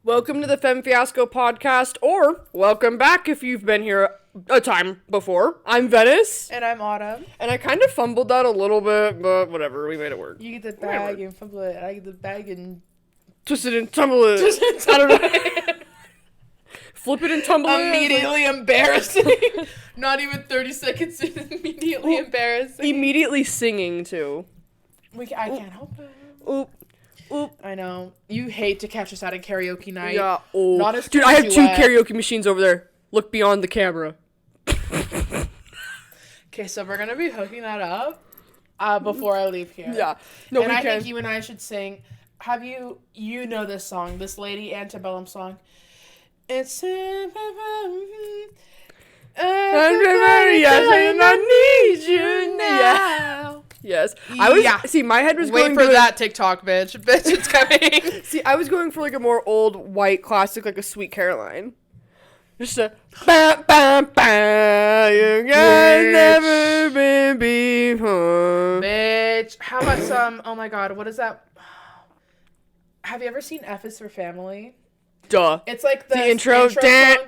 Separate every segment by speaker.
Speaker 1: Welcome to the Femme Fiasco podcast, or welcome back if you've been here a time before. I'm Venice.
Speaker 2: And I'm Autumn.
Speaker 1: And I kind of fumbled that a little bit, but whatever, we made it work.
Speaker 2: You get the bag and fumble it, and I get the bag and...
Speaker 1: Twist it and tumble it. I don't know. Flip it and tumble it.
Speaker 2: Immediately embarrassing. Not even 30 seconds in, immediately embarrassing.
Speaker 1: Immediately singing, too.
Speaker 2: I can't help it.
Speaker 1: Oop. Oop.
Speaker 2: I know. You hate to catch us at a karaoke night.
Speaker 1: Yeah. Oh.
Speaker 2: Not as
Speaker 1: Dude, I have two karaoke machines over there. Look beyond the camera.
Speaker 2: Okay, so we're going to be hooking that up before I leave here.
Speaker 1: Yeah. No,
Speaker 2: and I think you and I should sing. Have you know this song, this Lady Antebellum song? It's everybody, I need you now.
Speaker 1: Yeah. Yes. See, my head was going
Speaker 2: for that TikTok, bitch. Bitch, it's coming.
Speaker 1: See, I was going for like a more old white classic, like a Sweet Caroline. Just a ba ba ba. You guys never been before.
Speaker 2: Bitch. How about some? Oh my God, what is that? Have you ever seen F is for Family?
Speaker 1: Duh.
Speaker 2: It's like the
Speaker 1: intro song.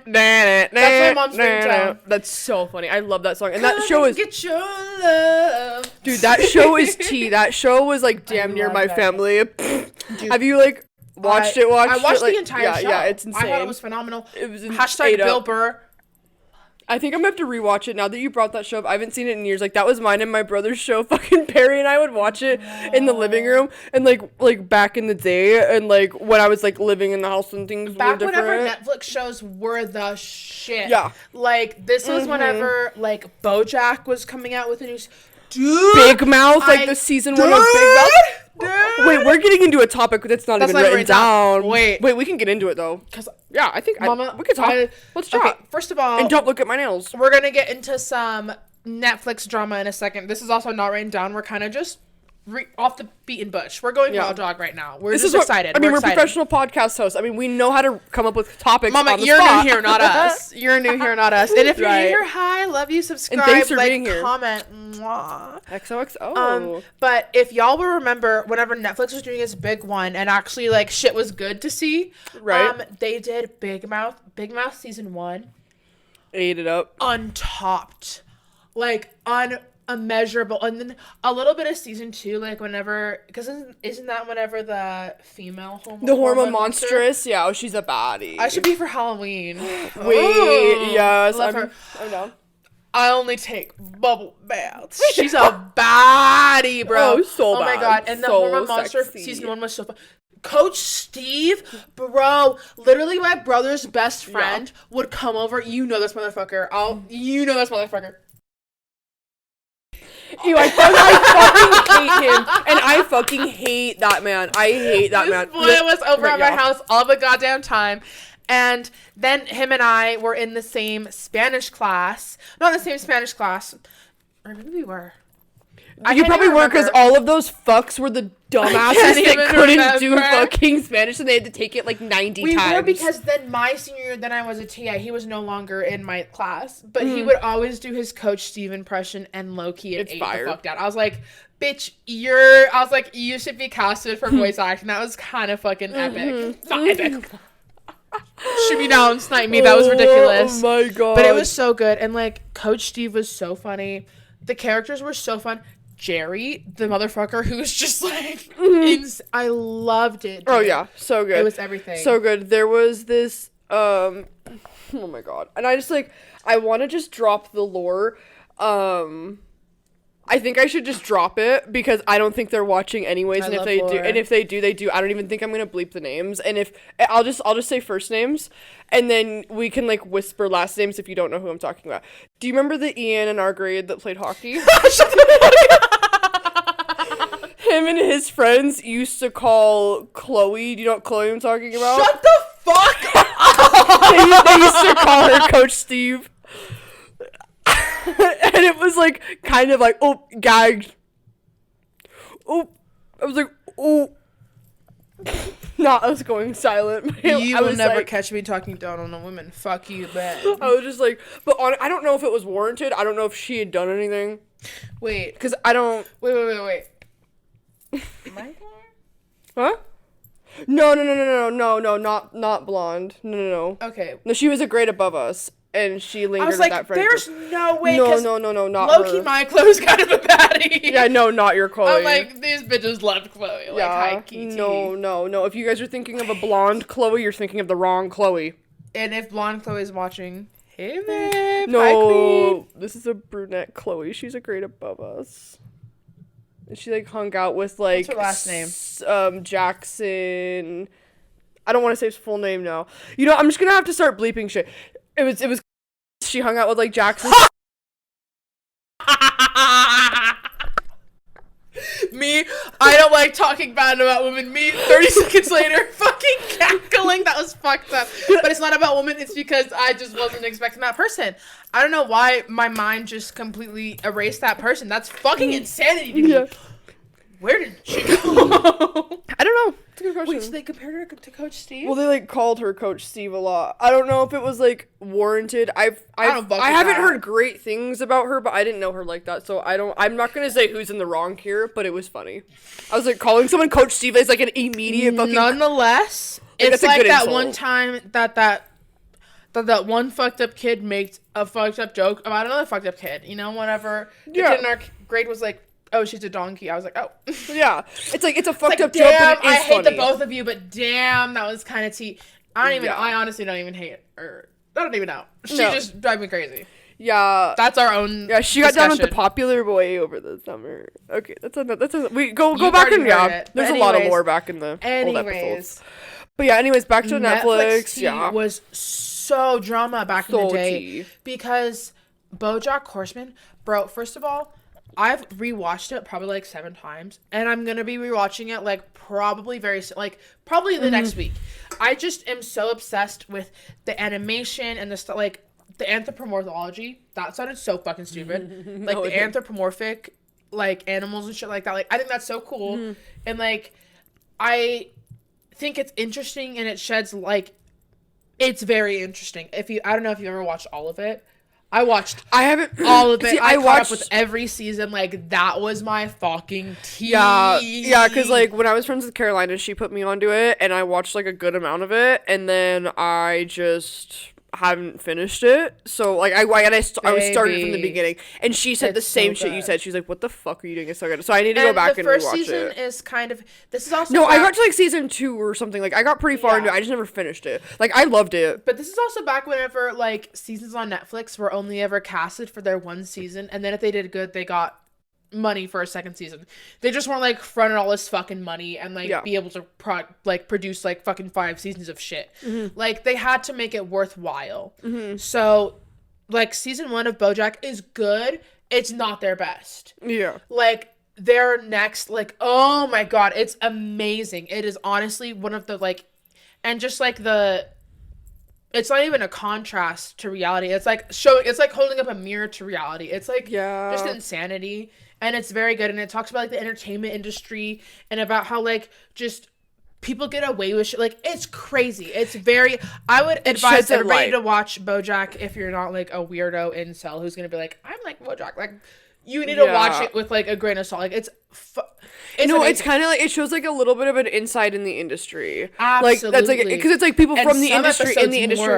Speaker 2: That's my mom's ringtone.
Speaker 1: That's so funny. I love that song. And that show is...
Speaker 2: Get your love.
Speaker 1: Dude, that show is tea. That show was like damn near my family. Dude, have you like watched it?
Speaker 2: I watched
Speaker 1: the
Speaker 2: entire show.
Speaker 1: Yeah, it's insane.
Speaker 2: I thought it was phenomenal.
Speaker 1: It was
Speaker 2: Hashtag Bill Burr.
Speaker 1: I think I'm gonna have to rewatch it now that you brought that show up. I haven't seen it in years. Like, that was mine and my brother's show. Fucking Perry and I would watch it in the living room. And like back in the day, and like when I was like living in the house and things
Speaker 2: back
Speaker 1: were different.
Speaker 2: Whenever Netflix shows were the shit.
Speaker 1: Yeah.
Speaker 2: Like, this was whenever like BoJack was coming out with a new... Dude!
Speaker 1: Big Mouth, like the season 1 of Big Mouth. Dude. Wait, we're getting into a topic that's not even written down. Wait, we can get into it though. Cause yeah, I think we could talk. Let's talk.
Speaker 2: Okay, first of all,
Speaker 1: and don't look at my nails.
Speaker 2: We're gonna get into some Netflix drama in a second. This is also not written down. We're kind of just off the beaten bush. We're going wild dog right now. We're just excited.
Speaker 1: We're professional podcast hosts. I mean, we know how to come up with topics.
Speaker 2: Mama,
Speaker 1: on the
Speaker 2: you're
Speaker 1: spot.
Speaker 2: new here, not us. You're new here, not us. And if you're new here, hi, love you, subscribe,
Speaker 1: and thanks for being here.
Speaker 2: Comment. Mwah.
Speaker 1: XOXO.
Speaker 2: But if y'all will remember, whenever Netflix was doing its big one, and actually like shit was good to see, right? They did Big Mouth season 1.
Speaker 1: Ate it up.
Speaker 2: Untopped, like unmeasurable, and then a little bit of season 2, like whenever, because isn't that whenever the female
Speaker 1: hormone monstrous? Yeah, she's a baddie.
Speaker 2: I should be for Halloween.
Speaker 1: Wait, yes,
Speaker 2: love her.
Speaker 1: I know.
Speaker 2: I only take bubble baths. She's a baddie, bro.
Speaker 1: Oh
Speaker 2: my God. And the hormone monster season 1 was so fun. Coach Steve, bro, literally my brother's best friend would come over. You know this motherfucker.
Speaker 1: Ew, I fucking hate him. And I fucking hate that man. I hate that man.
Speaker 2: This boy was over at my house all the goddamn time. And then him and I were in the same Spanish class. Not the same Spanish class. Or maybe we were.
Speaker 1: You probably were, because all of those fucks were the dumbasses that couldn't do fucking Spanish, and they had to take it like 90 times.
Speaker 2: We were, because then my senior year, then I was a TA. He was no longer in my class, but he would always do his Coach Steve impression, and low-key it ate the fuck down. I was like, bitch, you should be casted for voice acting. That was kind of fucking epic. It's not epic. Shoot me down, snipe me. That was ridiculous.
Speaker 1: Oh my God.
Speaker 2: But it was so good, and like Coach Steve was so funny. The characters were so fun. Jerry, the motherfucker who was just like, I loved it. Dude.
Speaker 1: Oh yeah, so good.
Speaker 2: It was everything.
Speaker 1: So good. There was this, oh my God. And I just like, I want to just drop the lore. I think I should just drop it, because I don't think they're watching anyways. And if they do, they do. I don't even think I'm going to bleep the names. And if I'll just say first names, and then we can like whisper last names if you don't know who I'm talking about. Do you remember the Ian in our grade that played hockey? Him and his friends used to call Chloe. Do you know what Chloe I'm talking about?
Speaker 2: Shut the fuck up!
Speaker 1: they used to call her Coach Steve. And it was like kind of like, oh, gagged. Oh, I was like, oh. Not us going silent.
Speaker 2: You will never catch me talking down on a woman. Fuck you, bad.
Speaker 1: I was just like, but I don't know if it was warranted. I don't know if she had done anything.
Speaker 2: Wait.
Speaker 1: Because I don't.
Speaker 2: Wait. My turn?
Speaker 1: Huh? No, not blonde. No.
Speaker 2: Okay.
Speaker 1: No, she was a grade above us, and she lingered with that friend.
Speaker 2: There's no way.
Speaker 1: No, not
Speaker 2: Low-key,
Speaker 1: her.
Speaker 2: my Chloe's kind of a baddie.
Speaker 1: Yeah, no, not your Chloe.
Speaker 2: I'm like, these bitches loved Chloe. Like, high key.
Speaker 1: No. If you guys are thinking of a blonde Chloe, you're thinking of the wrong Chloe.
Speaker 2: And if blonde Chloe's watching, hey, babe.
Speaker 1: No, this is a brunette Chloe. She's a grade above us. And she, like, hung out with, like...
Speaker 2: What's her last name?
Speaker 1: Jackson... I don't want to say his full name now. You know, I'm just gonna have to start bleeping shit. It was... She hung out with, like, Jackson...
Speaker 2: Me, I don't like talking bad about women. Me, 30 seconds later, fucking cackling. That was fucked up. But it's not about women. It's because I just wasn't expecting that person. I don't know why my mind just completely erased that person. That's fucking insanity to me. Yeah. Where did she go?
Speaker 1: I don't know. That's a good question.
Speaker 2: Wait, so they compared her to Coach Steve?
Speaker 1: Well, they, like, called her Coach Steve a lot. I don't know if it was, like, warranted. I haven't heard great things about her, but I didn't know her like that, so I'm not gonna say who's in the wrong here, but it was funny. I was like, calling someone Coach Steve is, like, an immediate fucking...
Speaker 2: Nonetheless, it's like that insult. One time that one fucked up kid made a fucked up joke about another fucked up kid. You know, whenever the kid in our grade was like, oh, she's a donkey. I was like, oh.
Speaker 1: Yeah. It's like, it's a fucked up joke, but it is funny.
Speaker 2: I hate the both of you, but damn, that was kind of tea. I honestly don't even hate her. I don't even know. She just drives me crazy.
Speaker 1: Yeah.
Speaker 2: That's our own
Speaker 1: she got down with the popular boy over the summer. Okay, that's we go back and there's a lot of lore back in the old episodes. But yeah, anyways, back to Netflix. Yeah.
Speaker 2: Was so drama back in the day because BoJack Horseman, bro, first of all, I've rewatched it probably like 7 times, and I'm gonna be rewatching it like probably probably the next week. I just am so obsessed with the animation and the stuff, like the anthropomorphology. That sounded so fucking stupid. Like the anthropomorphic, like animals and shit like that. Like I think that's so cool, and like I think it's interesting, and it sheds like it's very interesting. I don't know if you ever watched all of it. I haven't all of it. I caught up with every season. Like that was my fucking tea.
Speaker 1: Yeah, because like when I was friends with Carolina, she put me onto it, and I watched like a good amount of it, and then I just haven't finished it. So like I started from the beginning, and she said the same shit you said. She's like, "What the fuck are you doing? It's so good." So I need to go back and rewatch it. The first season
Speaker 2: is kind of. This is also
Speaker 1: I got to like season 2 or something. Like I got pretty far into it. I just never finished it. Like I loved it.
Speaker 2: But this is also back whenever like seasons on Netflix were only ever casted for their one season, and then if they did good, they got money for a second season. They just weren't like fronting all this fucking money and like be able to produce like fucking 5 seasons of shit. Like they had to make it worthwhile. So like season 1 of BoJack is good. It's not their best.
Speaker 1: Yeah.
Speaker 2: Like their next, like, oh my god, it's amazing. It is honestly one of the like, and just like it's not even a contrast to reality. It's like holding up a mirror to reality. It's like just insanity. And it's very good. And it talks about like the entertainment industry and about how like just people get away with shit. Like it's crazy. It's very, I would advise everybody to watch BoJack if you're not like a weirdo incel who's going to be like, I'm like BoJack. Like you need to watch it with like a grain of salt. Like it's
Speaker 1: it's kind of like it shows like a little bit of an insight in the industry.
Speaker 2: Absolutely.
Speaker 1: Like that's like because it's like people from the industry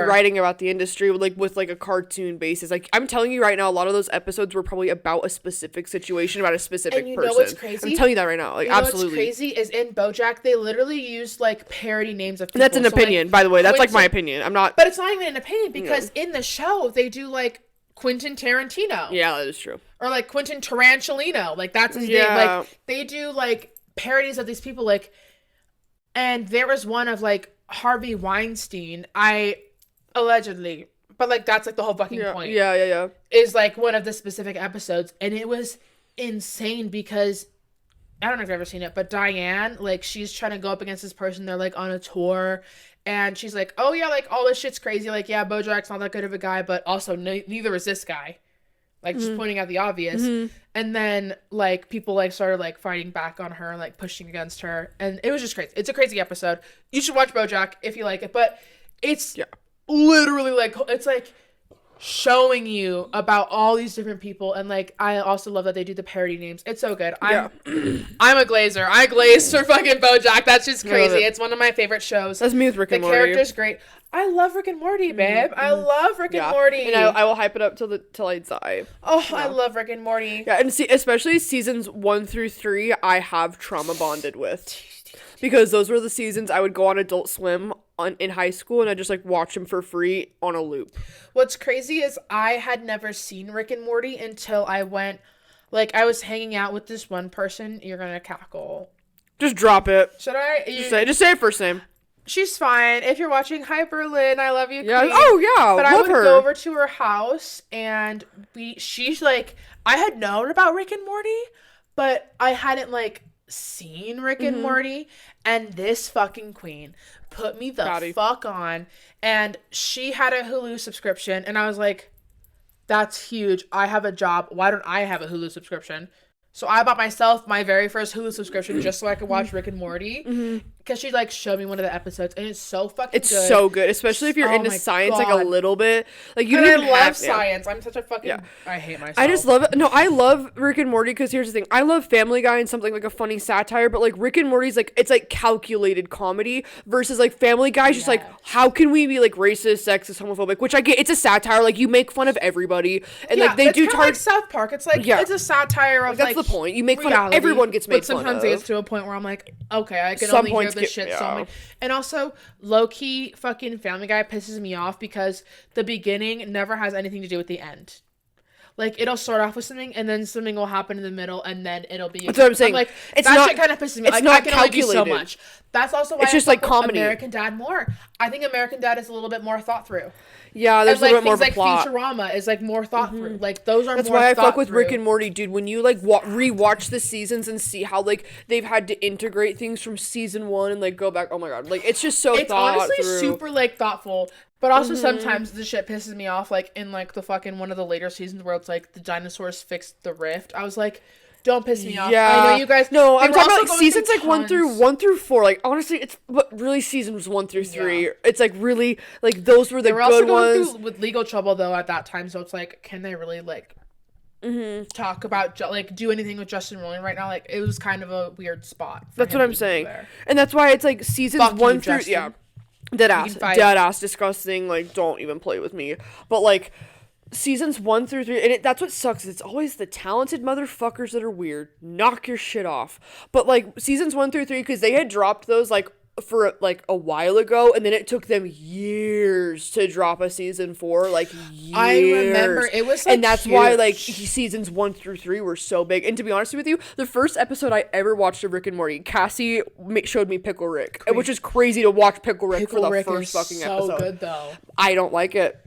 Speaker 1: writing about the industry with like a cartoon basis. Like I'm telling you right now, a lot of those episodes were probably about a specific situation, about a specific person.
Speaker 2: Know what's crazy?
Speaker 1: I'm telling you that right now. Like absolutely.
Speaker 2: What's crazy is in BoJack they literally use like parody names of people.
Speaker 1: That's an opinion, by the way. That's like my opinion. I'm not.
Speaker 2: But it's not even an opinion because in the show they do like Quentin Tarantino.
Speaker 1: Yeah, that is true.
Speaker 2: Or like Quentin Tarantullino. Like that's his name. Like they do like parodies of these people. Like, and there was one of like Harvey Weinstein. Allegedly, but like that's like the whole fucking point.
Speaker 1: Yeah.
Speaker 2: Is like one of the specific episodes, and it was insane because I don't know if you've ever seen it, but Diane, like she's trying to go up against this person. They're like on a tour. And she's like, oh, yeah, like, all this shit's crazy. Like, yeah, BoJack's not that good of a guy, but also neither is this guy. Like, just pointing out the obvious. And then, like, people, like, started, like, fighting back on her, like, pushing against her. And it was just crazy. It's a crazy episode. You should watch BoJack if you like it. But it's literally, like, it's, like, showing you about all these different people. And like, I also love that they do the parody names. It's so good. I'm a glazer. I glaze for fucking BoJack. That's just crazy. It's one of my favorite shows.
Speaker 1: That's me with Rick and Morty.
Speaker 2: The character's great. I love Rick and Morty, babe. I love Rick and Morty.
Speaker 1: And I will hype it up till I die.
Speaker 2: Oh, I love Rick and Morty.
Speaker 1: Yeah, and see, especially seasons 1 through 3, I have trauma bonded with. Because those were the seasons I would go on Adult Swim in high school, and I just like watch them for free on a loop.
Speaker 2: What's crazy is I had never seen Rick and Morty until I went, like, I was hanging out with this one person. You're gonna cackle.
Speaker 1: Just drop it.
Speaker 2: Should I?
Speaker 1: Just say her first name.
Speaker 2: She's fine. If you're watching, hi Berlin, I love you.
Speaker 1: Yeah.
Speaker 2: Queen.
Speaker 1: Oh yeah.
Speaker 2: But
Speaker 1: love
Speaker 2: I would
Speaker 1: her.
Speaker 2: go over to her house, and she's like, I had known about Rick and Morty, but I hadn't like seen Rick and Morty, and this fucking queen put me the fuck on, and she had a Hulu subscription, and I was like, that's huge. I have a job. Why don't I have a Hulu subscription? So I bought myself my very first Hulu subscription just so I could watch Rick and Morty. Because she like showed me one of the episodes, and it's so fucking good.
Speaker 1: It's so good, especially if you're into science like a little bit. Like you don't
Speaker 2: love science. I'm such a fucking. I hate myself.
Speaker 1: I just love it. No, I love Rick and Morty because here's the thing. I love Family Guy and something like a funny satire, but like Rick and Morty's like it's like calculated comedy versus like Family Guy's just like how can we be like racist, sexist, homophobic? Which I get. It's a satire. Like you make fun of everybody, and like they do
Speaker 2: like South Park. It's like it's a satire of
Speaker 1: that's the point. You make fun of everyone gets made fun of.
Speaker 2: But sometimes it gets to a point where I'm like, okay, I can only hear this shit so much. And also, low-key fucking Family Guy pisses me off because the beginning never has anything to do with the end. Like, it'll start off with something, and then something will happen in the middle, and then it'll be...
Speaker 1: That's what I'm saying.
Speaker 2: Like, that shit kind of pisses me off.
Speaker 1: It's not
Speaker 2: I can
Speaker 1: calculated.
Speaker 2: only do so much. That's also why
Speaker 1: it's just like comedy.
Speaker 2: American Dad more. I think American Dad is a little bit more thought through.
Speaker 1: Yeah, there's a little bit more of a plot.
Speaker 2: Things like Futurama is like more thought through. Like those are.
Speaker 1: That's
Speaker 2: more
Speaker 1: why I
Speaker 2: thought
Speaker 1: fuck with
Speaker 2: through.
Speaker 1: Rick and Morty, dude. When you like rewatch the seasons and see how like they've had to integrate things from season 1 and like go back. Oh my god, like it's just so. It's honestly
Speaker 2: super like thoughtful, but also sometimes the shit pisses me off. Like in like the fucking one of the later seasons where it's like the dinosaurs fixed the rift. I was like. Don't piss me off.
Speaker 1: Yeah.
Speaker 2: I know you guys.
Speaker 1: No, I'm talking about like seasons like 1 through 4. Like honestly, it's but really seasons 1 through 3. Yeah. It's like really like those were the good ones. They were also going through
Speaker 2: with legal trouble though at that time, so it's like, can they really like talk about like do anything with Justin Roiland right now? Like it was kind of a weird spot.
Speaker 1: That's what I'm saying, and that's why it's like seasons 1 through dead ass disgusting. Like don't even play with me. But like. Seasons 1 through 3, and that's what sucks. It's always the talented motherfuckers that are weird. Knock your shit off. But like seasons 1 through 3, because they had dropped those like for like a while ago, and then it took them years to drop a season 4. Like years. I remember it was, like, and that's huge. Why like seasons 1 through 3 were so big. And to be honest with you, the first episode I ever watched of Rick and Morty, Cassie showed me Pickle Rick, which is crazy to watch Pickle Rick for the first fucking episode. So good though. I don't like it.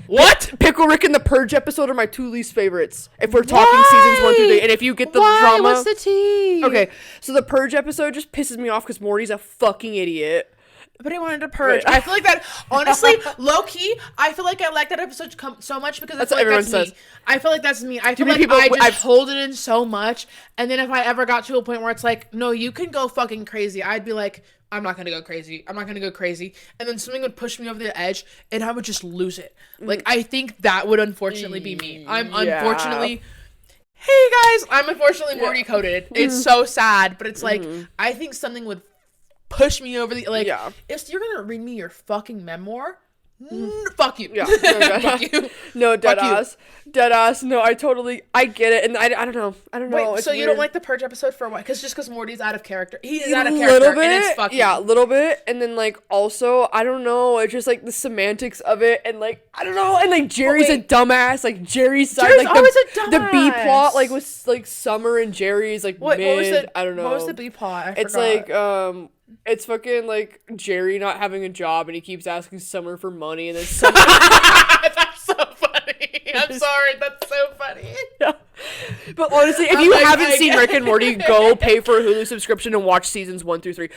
Speaker 1: What? Pickle Rick and the Purge episode are my 2 least favorites. If we're talking seasons 1 through 3, and if you get the drama,
Speaker 2: what's the tea?
Speaker 1: Okay, so the Purge episode just pisses me off because Morty's a fucking idiot.
Speaker 2: But I wanted to purge. I feel like that, honestly, low key, I feel like I like that episode so much because
Speaker 1: that's what everyone says.
Speaker 2: Me. I feel like that's me. I feel like I just hold it in so much, and then if I ever got to a point where it's like, no, you can go fucking crazy, I'd be like, I'm not gonna go crazy. I'm not gonna go crazy. And then something would push me over the edge, and I would just lose it. Like, I think that would unfortunately be me. I'm unfortunately... Hey, guys! I'm unfortunately Morty coded. It's so sad, but it's like, I think something would push me over the... Like, if you're gonna read me your fucking memoir... fuck you. Yeah. No, fuck you.
Speaker 1: No, dead ass. Dead ass. No, I get it. And I don't know.
Speaker 2: Wait, so you don't like the Purge episode for what? Because Morty's out of character. He is out of character. And it's fucking...
Speaker 1: Yeah, a little bit. And then, like, also, I don't know. It's just, like, the semantics of it. And, like, I don't know. And, like, Jerry's a dumbass. Like, Jerry's side. Jerry's like,
Speaker 2: always a dumbass.
Speaker 1: The B plot, like, with, like, Summer and Jerry's, like,
Speaker 2: what was it?
Speaker 1: I don't know.
Speaker 2: What was the B plot? I
Speaker 1: forgot. It's, like, it's fucking, like, Jerry not having a job, and he keeps asking Summer for money, and then Summer...
Speaker 2: That's so funny. I'm sorry. That's so funny.
Speaker 1: Yeah. But honestly, if you haven't seen Rick and Morty, go pay for a Hulu subscription and watch seasons 1 through 3.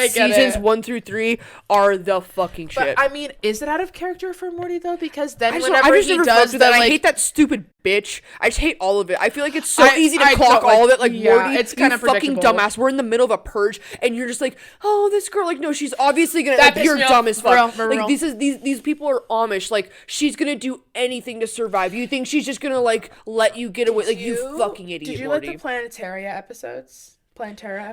Speaker 1: Seasons 1 through 3 are the fucking shit.
Speaker 2: But I mean, is it out of character for Morty though? Because then whenever he does that,
Speaker 1: I hate that stupid bitch. I just hate all of it. I feel like it's so easy to clock all of it. Like, Morty,
Speaker 2: it's kind of
Speaker 1: fucking dumbass. We're in the middle of a purge, and you're just like, oh, this girl. Like, no, she's obviously gonna. Like, you're dumb as fuck. Like, these people are Amish. Like, she's gonna do anything to survive. You think she's just gonna like let you get away? Like, you fucking idiot.
Speaker 2: Did you
Speaker 1: Morty.
Speaker 2: like the Planetaria episodes? Planetina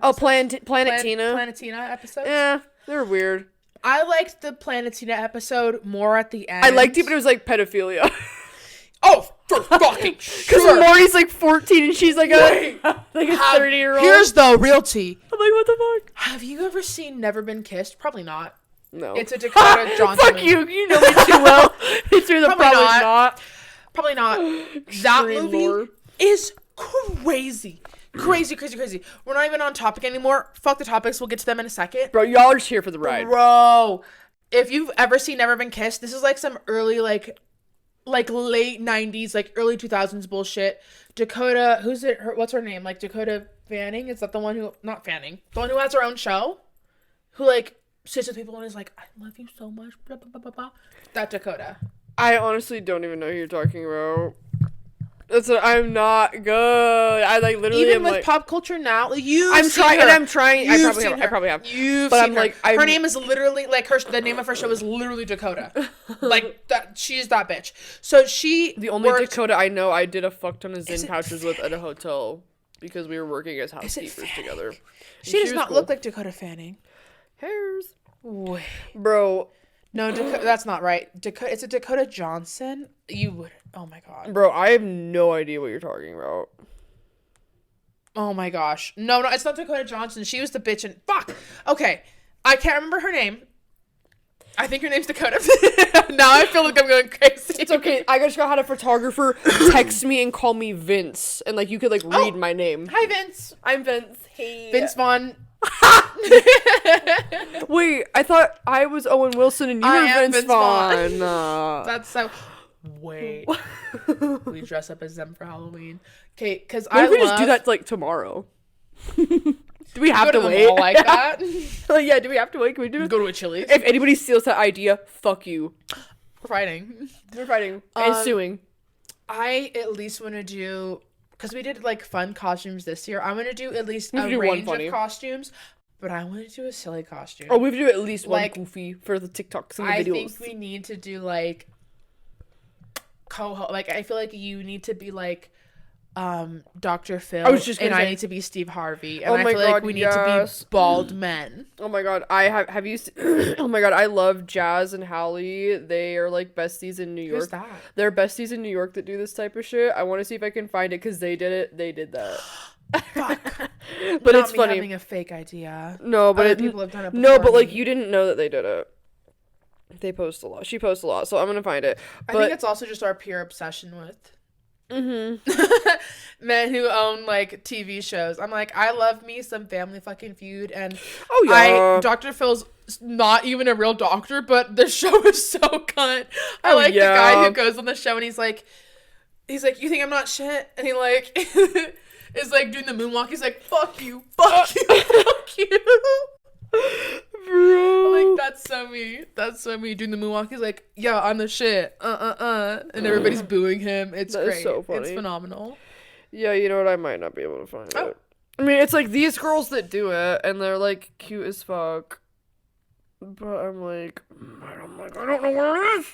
Speaker 2: episodes?
Speaker 1: Yeah, they were weird.
Speaker 2: I liked the Planetina episode more at the end.
Speaker 1: I liked it, but it was like pedophilia.
Speaker 2: Oh, for fucking sure.
Speaker 1: Because Maury's like 14 and she's like a 30-year-old.
Speaker 2: Here's the real tea.
Speaker 1: I'm like, what the fuck?
Speaker 2: Have you ever seen Never Been Kissed? Probably not.
Speaker 1: No.
Speaker 2: It's a Dakota Johnson.
Speaker 1: Fuck you. You know me too well. It's probably not.
Speaker 2: Probably not. That movie is crazy. Crazy. We're not even on topic anymore. Fuck the topics. We'll get to them in a second.
Speaker 1: Bro, y'all are just here for the ride.
Speaker 2: Bro, if you've ever seen Never Been Kissed, this is like some early, like late 90s, like early 2000s bullshit. Dakota, what's her name? Like Dakota Fanning? Is that the one who, not Fanning, the one who has her own show? Who like sits with people and is like, I love you so much, blah, blah, blah, blah, blah. That Dakota.
Speaker 1: I honestly don't even know who you're talking about. I'm not good. I like literally
Speaker 2: even with pop culture now.
Speaker 1: I'm trying. I probably have.
Speaker 2: You've seen her. Her name is literally like the name of her show is literally Dakota. Like that. She's that bitch. So the
Speaker 1: only Dakota I know, I did a fuck ton of Zen pouches with at a hotel because we were working as housekeepers together.
Speaker 2: She does not look like Dakota Fanning.
Speaker 1: Hairs.
Speaker 2: Wait,
Speaker 1: bro.
Speaker 2: No, that's not right. It's a Dakota Johnson. You would. Oh my god.
Speaker 1: Bro, I have no idea what you're talking about.
Speaker 2: Oh my gosh. No, it's not Dakota Johnson. She was the bitch and fuck. Okay. I can't remember her name. I think her name's Dakota. Now I feel like I'm going crazy.
Speaker 1: It's okay. I just got had a photographer text me and call me Vince. And like you could like read my name.
Speaker 2: Hi Vince.
Speaker 1: I'm Vince. Hey.
Speaker 2: Vince Vaughn.
Speaker 1: Wait, I thought I was Owen Wilson and you were Vince Vaughn.
Speaker 2: That's so. Wait. We dress up as them for Halloween. Okay, because
Speaker 1: I we just do that like tomorrow. Do we have to wait
Speaker 2: like that?
Speaker 1: Like, yeah, do we have to wait? Can we
Speaker 2: go to a Chili's?
Speaker 1: If anybody steals that idea, fuck you.
Speaker 2: We're fighting.
Speaker 1: And suing.
Speaker 2: I at least want to do, because we did like fun costumes this year. I want to do at least a range of costumes. But I want to do a silly costume.
Speaker 1: Oh, we have to do at least one goofy for the TikToks and the videos.
Speaker 2: I think we need to do like like I feel like you need to be like Dr. Phil and I need to be Steve Harvey and I feel like we need to be bald men.
Speaker 1: Oh my god, have you oh my god, I love Jazz and Hallie. They are like besties in New York.
Speaker 2: Who's that?
Speaker 1: They're besties in New York that do this type of shit. I want to see if I can find it because they did that.
Speaker 2: Fuck.
Speaker 1: But
Speaker 2: not
Speaker 1: it's funny
Speaker 2: having a fake idea.
Speaker 1: No, but
Speaker 2: people have done it
Speaker 1: no, but like you didn't know that they did it. They post a lot. She posts a lot, so I'm gonna find it.
Speaker 2: But I think it's also just our pure obsession with men who own like TV shows. I'm like, I love me some Family fucking Feud, and Dr. Phil's not even a real doctor, but the show is so cunt. I like the guy who goes on the show and he's like, you think I'm not shit? And he like is like doing the moonwalk. He's like, fuck you, fuck you.
Speaker 1: Bro,
Speaker 2: like that's so me doing the moonwalk. He's like, yeah, I'm the shit, and everybody's booing him. It's great. So funny. It's phenomenal.
Speaker 1: Yeah, you know what, I might not be able to find it. I mean, it's like these girls that do it and they're like cute as fuck, but I'm like I don't know where it is.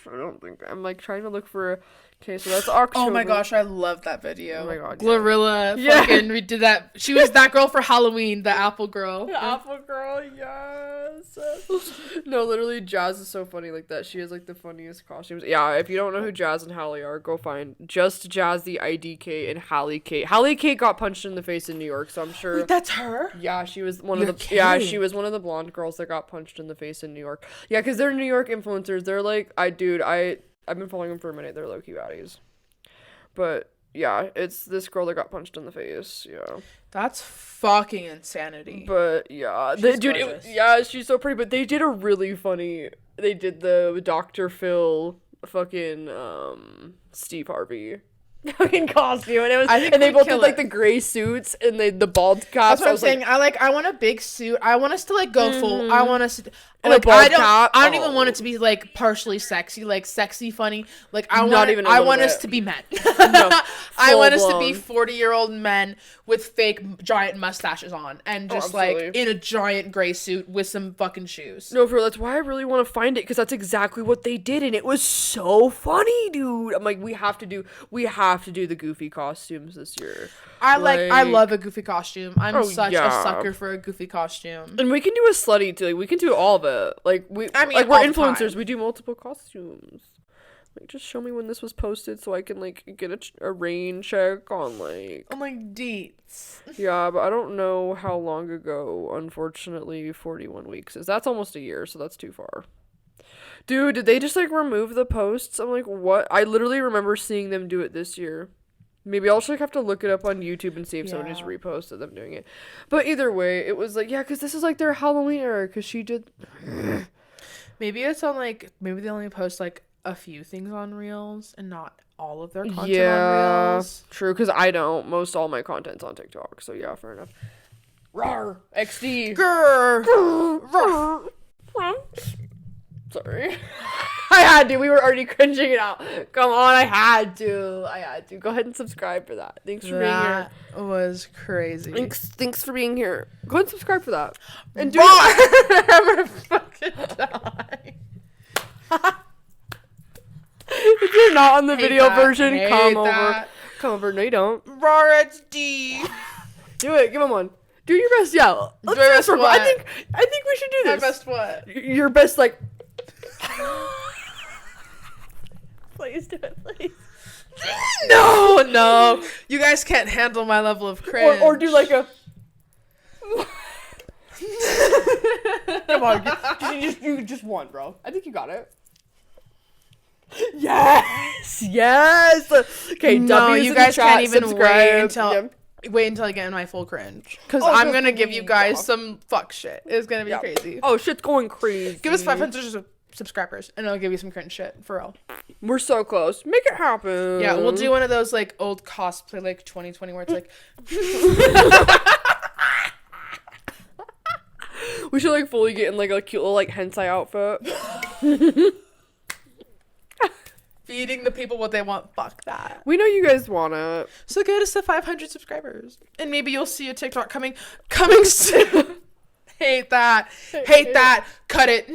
Speaker 1: I'm like trying to look for. Okay, so that's October.
Speaker 2: Oh my gosh, I love that video.
Speaker 1: Oh my god,
Speaker 2: Glorilla, fucking we did that. She was that girl for Halloween, the apple girl.
Speaker 1: The apple girl, yes. No, literally, Jazz is so funny like that. She has like the funniest costumes. Yeah, if you don't know who Jazz and Hallie are, go find just Jazz the IDK and Hallie Kate. Hallie Kate got punched in the face in New York, so I'm sure.
Speaker 2: Wait, that's her?
Speaker 1: Yeah, she was one of the. Kidding. Yeah, she was one of the blonde girls that got punched in the face in New York. Yeah, because they're New York influencers. They're like, I've been following them for a minute. They're low-key baddies. But, yeah, it's this girl that got punched in the face. Yeah.
Speaker 2: That's fucking insanity.
Speaker 1: But, yeah. She's so pretty. But they did a really funny... They did the Dr. Phil fucking Steve Harvey fucking costume, and they both did like the gray suits and the bald caps.
Speaker 2: That's what I'm saying. I want a big suit. I want us to like go full. I want us to like I don't even want it to be like partially sexy, like sexy funny. Like I want us to be men. No, I want us to be 40-year-old men with fake giant mustaches on and just like in a giant gray suit with some fucking shoes.
Speaker 1: No, that's why I really want to find it, because that's exactly what they did, and it was so funny, dude. I'm like, we have to do the goofy costumes this year.
Speaker 2: I love a goofy costume. I'm such a sucker for a goofy costume.
Speaker 1: And we can do a slutty too. Like, we can do all of it. Like we're influencers. We do multiple costumes. Like, just show me when this was posted so I can like get a rain check on like
Speaker 2: deets.
Speaker 1: Yeah, but I don't know how long ago. Unfortunately, 41 weeks is. That's almost a year, so that's too far. Dude, did they just like remove the posts? I'm like, what? I literally remember seeing them do it this year. Maybe I'll just like have to look it up on YouTube and see if someone just reposted them doing it. But either way, it was like, yeah, because this is like their Halloween era, because she did.
Speaker 2: Maybe it's on like, maybe they only post like a few things on Reels and not all of their content on Reels.
Speaker 1: True, because I don't. All my content's on TikTok, so yeah, fair enough. Rawr, XD. Grr. Sorry. I had to. We were already cringing it out. Come on, I had to. Go ahead and subscribe for that. Thanks for being here.
Speaker 2: That was crazy.
Speaker 1: Thanks for being here. Go ahead and subscribe for that. And do
Speaker 2: I'm gonna fucking die.
Speaker 1: If you're not on the video version, come over. Come over. No, you don't.
Speaker 2: RXD.
Speaker 1: Do it. Give him one. Do your best. Yeah. Let's do this. I think we should do this.
Speaker 2: My best what?
Speaker 1: Your best, like. Please do it, please.
Speaker 2: No. You guys can't handle my level of cringe.
Speaker 1: Or do like a. Come on, you just one, bro. I think you got it. Yes. Okay,
Speaker 2: no, you guys can't even subscribe. Wait until I get in my full cringe, because I'm gonna give you guys some fuck shit. It's gonna be crazy.
Speaker 1: Oh, shit's going crazy.
Speaker 2: Give us 500 subscribers and I'll give you some cringe shit for real.
Speaker 1: We're so close. Make it happen.
Speaker 2: Yeah, we'll do one of those like old cosplay like 2020 where it's like
Speaker 1: we should like fully get in like a cute little like hentai outfit.
Speaker 2: Feeding the people what they want. Fuck that.
Speaker 1: We know you guys want it.
Speaker 2: So get us to 500 subscribers and maybe you'll see a TikTok coming soon. Hate that. Cut it.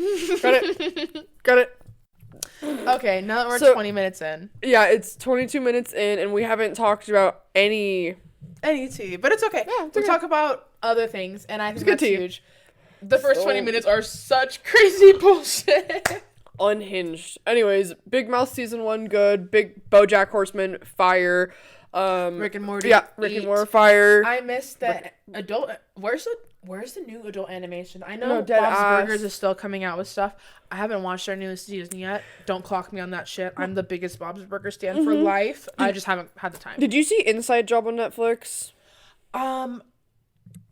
Speaker 2: Okay, now that we're 20 minutes in.
Speaker 1: Yeah, it's 22 minutes in, and we haven't talked about any
Speaker 2: tea, but it's okay. Yeah, we'll talk about other things, and I think that's huge. The first 20 minutes are such crazy bullshit.
Speaker 1: Unhinged. Anyways, Big Mouth season 1 good. Big BoJack Horseman fire.
Speaker 2: Rick and Morty.
Speaker 1: Yeah, Rick and Morty fire.
Speaker 2: I missed the adult. Where's the new adult animation? I know Bob's Burgers is still coming out with stuff. I haven't watched their newest season yet. Don't clock me on that shit. I'm the biggest Bob's Burgers stan for life. I just haven't had the time.
Speaker 1: Did you see Inside Job on Netflix?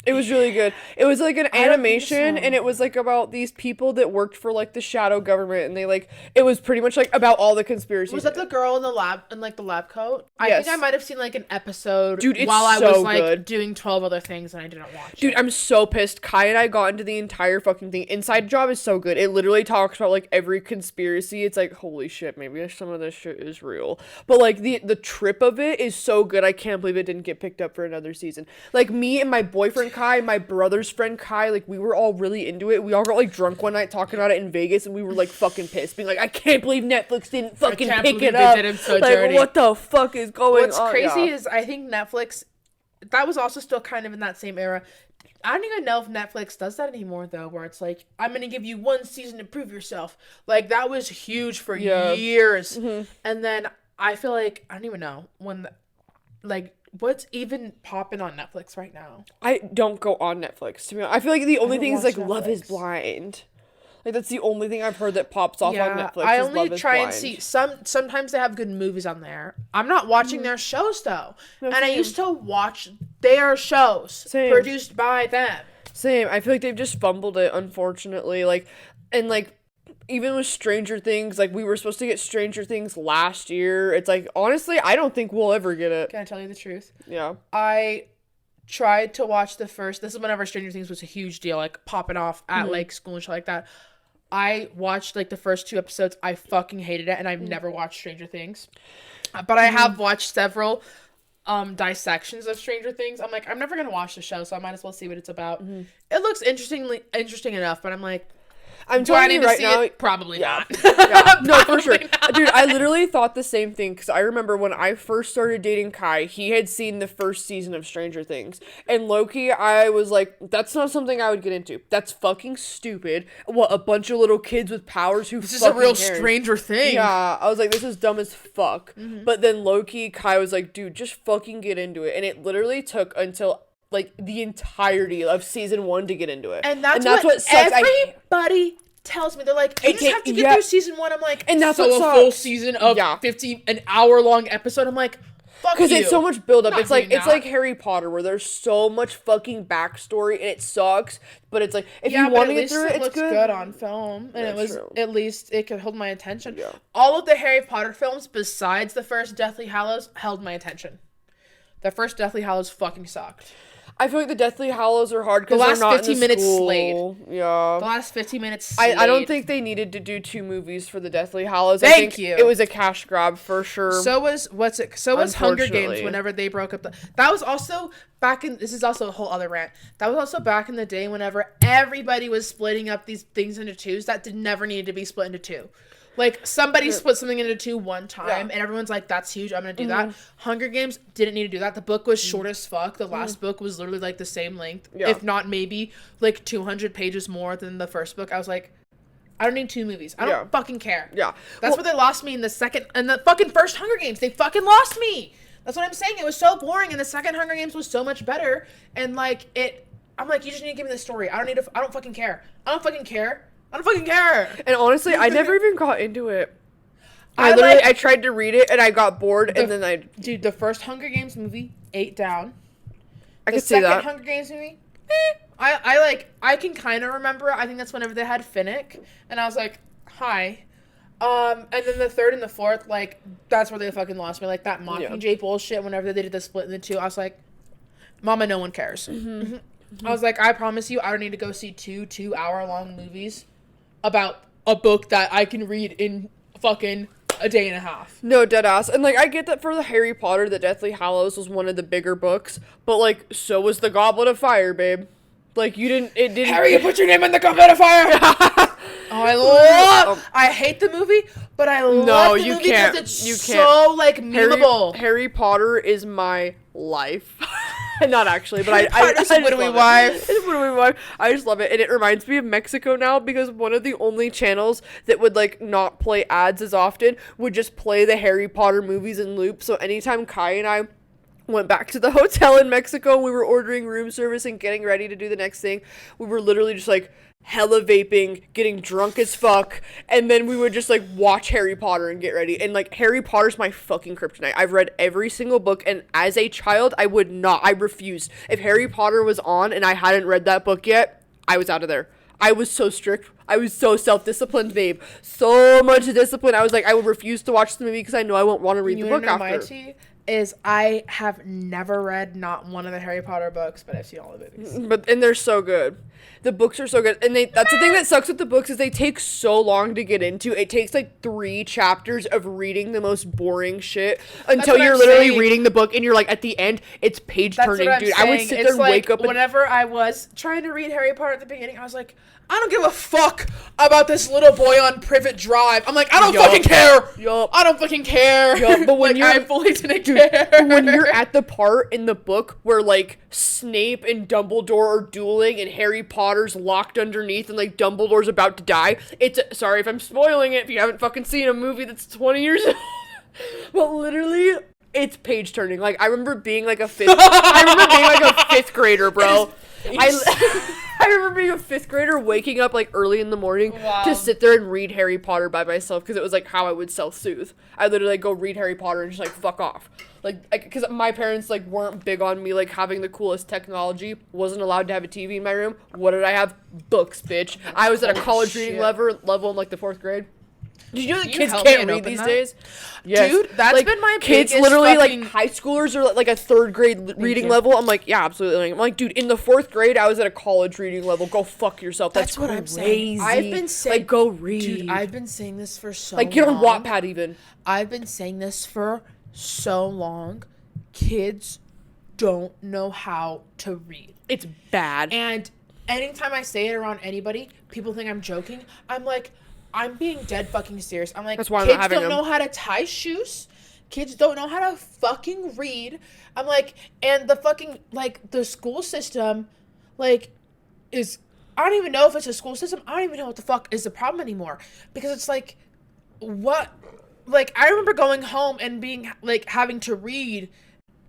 Speaker 1: It was really good. It was like an animation, and it was like about these people that worked for like the shadow government, and they like it was pretty much like about all the conspiracies.
Speaker 2: Was that the girl in the lab the lab coat? I think I might have seen like an episode,
Speaker 1: dude. It's
Speaker 2: while
Speaker 1: so
Speaker 2: I was like
Speaker 1: good.
Speaker 2: Doing 12 other things and I didn't watch.
Speaker 1: Dude, I'm so pissed. Kai and I got into the entire fucking thing. Inside Job is so good. It literally talks about like every conspiracy. It's like holy shit, maybe some of this shit is real. But like the trip of it is so good. I can't believe it didn't get picked up for another season. Like me and my boyfriend Kai, my brother's friend Kai, like we were all really into it. We all got like drunk one night talking about it in Vegas, and we were like fucking pissed, being like, I can't believe Netflix didn't fucking pick it up. They did it so like dirty. What the fuck is going on?
Speaker 2: What's crazy is I think Netflix, that was also still kind of in that same era. I don't even know if Netflix does that anymore though, where it's like, I'm gonna give you one season to prove yourself. Like that was huge for years. And then I feel like I don't even know when what's even popping on Netflix right now? I
Speaker 1: don't go on Netflix, to be honest. I feel like the only thing is like Netflix. Love is Blind. Like that's the only thing I've heard that pops off on Netflix.
Speaker 2: I only try and see sometimes they have good movies on there. I'm not watching their shows though. No, and I used to watch their shows produced by them.
Speaker 1: Same. I feel like they've just fumbled it, unfortunately. Like and like even with Stranger Things, like, we were supposed to get Stranger Things last year. It's like, honestly, I don't think we'll ever get it.
Speaker 2: Can I tell you the truth?
Speaker 1: Yeah.
Speaker 2: I tried to watch this is whenever Stranger Things was a huge deal, like, popping off at, like, school and shit like that. I watched, like, the first 2 episodes. I fucking hated it, and I've never watched Stranger Things. But I have watched several dissections of Stranger Things. I'm like, I'm never gonna watch the show, so I might as well see what it's about. It looks interesting enough, but I'm like,
Speaker 1: I'm telling you right now,
Speaker 2: probably not.
Speaker 1: Yeah. No, for sure. Dude, I literally thought the same thing, because I remember when I first started dating Kai, he had seen the first season of Stranger Things. And low-key, I was like, that's not something I would get into. That's fucking stupid. What, a bunch of little kids with powers who
Speaker 2: This is a real Stranger Thing.
Speaker 1: Yeah, I was like, this is dumb as fuck. But then low-key, Kai was like, dude, just fucking get into it. And it literally took until, like, the entirety of season 1 to get into it.
Speaker 2: And that's what sucks. Everybody tells me. They're like, you just have to get through season 1. I'm like, and that's so a full season of 50 an hour long episode. I'm like, fuck you.
Speaker 1: Because it's so much build up. It's like Harry Potter, where there's so much fucking backstory and it sucks. But it's like, if you want to get through it, it's good
Speaker 2: on film, and it was
Speaker 1: true.
Speaker 2: At least it could hold my attention.
Speaker 1: Yeah.
Speaker 2: All of the Harry Potter films, besides the first Deathly Hallows, held my attention. The first Deathly Hallows fucking sucked.
Speaker 1: I feel like the Deathly Hallows are hard because they're not
Speaker 2: 15 minutes slayed.
Speaker 1: Yeah.
Speaker 2: The last 15 minutes slayed.
Speaker 1: I don't think they needed to do 2 movies for the Deathly Hallows.
Speaker 2: Thank
Speaker 1: I think
Speaker 2: you.
Speaker 1: It was a cash grab for sure.
Speaker 2: So was Hunger Games whenever they broke up that was also this is also a whole other rant. That was also back in the day whenever everybody was splitting up these things into 2s that never needed to be split into 2. Like, somebody split something into 2 one time, and everyone's like, that's huge, I'm gonna do that. Hunger Games didn't need to do that. The book was short as fuck. The last book was literally, like, the same length, if not maybe, like, 200 pages more than the first book. I was like, I don't need 2 movies. I don't fucking care.
Speaker 1: Yeah.
Speaker 2: That's where they lost me in the fucking first Hunger Games. They fucking lost me! That's what I'm saying. It was so boring, and the second Hunger Games was so much better, and, like, I'm like, you just need to give me the story. I don't fucking care. I don't fucking care.
Speaker 1: And honestly, I never even got into it. I tried to read it and I got bored
Speaker 2: Dude, the first Hunger Games movie, 8 down.
Speaker 1: I could see that.
Speaker 2: The second Hunger Games movie, I can kind of remember it. I think that's whenever they had Finnick, and I was like, hi. And then the third and the fourth, like, that's where they fucking lost me. Like, that Mockingjay bullshit, whenever they did the split in the 2, I was like, mama, no one cares. I was like, I promise you, I don't need to go see 2 2-hour-long movies about a book that I can read in fucking a day and a half.
Speaker 1: No, deadass. And, like, I get that for the Harry Potter, the Deathly Hallows was one of the bigger books, but, like, so was the Goblet of Fire, babe. Like,
Speaker 2: Harry, you put your name in the Goblet of Fire! I hate the movie, but I love the movie because it's so, like, memeable.
Speaker 1: Harry Potter is my life. Not actually, but I just
Speaker 2: love it.
Speaker 1: I just love it, and it reminds me of Mexico now, because one of the only channels that would, like, not play ads as often would just play the Harry Potter movies in loop. So anytime Kai and I went back to the hotel in Mexico, we were ordering room service and getting ready to do the next thing, we were literally just like hella vaping, getting drunk as fuck, and then we would just like watch Harry Potter and get ready. And like, Harry Potter's my fucking kryptonite. I've read every single book, and as a child, I refused. If Harry Potter was on and I hadn't read that book yet, I was out of there. I was so strict. I was so self-disciplined, babe. So much discipline. I was like, I would refuse to watch the movie because I know I won't want to read the book after.
Speaker 2: Is I have never read not one of the Harry Potter books, but I've seen all the movies.
Speaker 1: And they're so good. The books are so good. And that's the thing that sucks with the books, is they take so long to get into. It takes like 3 chapters of reading the most boring shit until you're literally reading the book and you're like, at the end, it's page turning, dude. I would sit there and wake up.
Speaker 2: Whenever I was trying to read Harry Potter at the beginning, I was like, I don't give a fuck about this little boy on Privet Drive. I'm like, I don't fucking care. I don't fucking care.
Speaker 1: But when
Speaker 2: I fully didn't care.
Speaker 1: When you're at the part in the book where like Snape and Dumbledore are dueling and Harry Potter's locked underneath and like Dumbledore's about to die, sorry if I'm spoiling it if you haven't fucking seen a movie that's 20 years old. But literally, it's page turning. Like, I remember being like a fifth grader, bro. I I remember being a 5th grader, waking up like early in the morning to sit there and read Harry Potter by myself because it was like how I would self-soothe. I literally like, go read Harry Potter and just like fuck off. Like, because my parents like weren't big on me like having the coolest technology. Wasn't allowed to have a TV in my room. What did I have? Books, bitch. I was at a college reading level in like the 4th grade. Did you know that kids can't read these days?
Speaker 2: Yes. Dude, that's
Speaker 1: like,
Speaker 2: been my
Speaker 1: kids literally like high schoolers are like a 3rd grade reading level. I'm like, yeah, absolutely. I'm like, dude, in the 4th grade, I was at a college reading level. Go fuck yourself. That's what I'm saying.
Speaker 2: I've been saying,
Speaker 1: like, go read.
Speaker 2: Dude, I've been saying this for so
Speaker 1: long. Like, get on Wattpad even.
Speaker 2: I've been saying this for so long. Kids don't know how to read.
Speaker 1: It's bad.
Speaker 2: And anytime I say it around anybody, people think I'm joking. I'm like, I'm being dead fucking serious. I'm like,
Speaker 1: that's why
Speaker 2: kids don't know how to tie shoes. Kids don't know how to fucking read. I'm like, and the fucking, like, the school system, like, is, I don't even know if it's a school system. I don't even know what the fuck is the problem anymore. Because it's like, what, like, I remember going home and being, like, having to read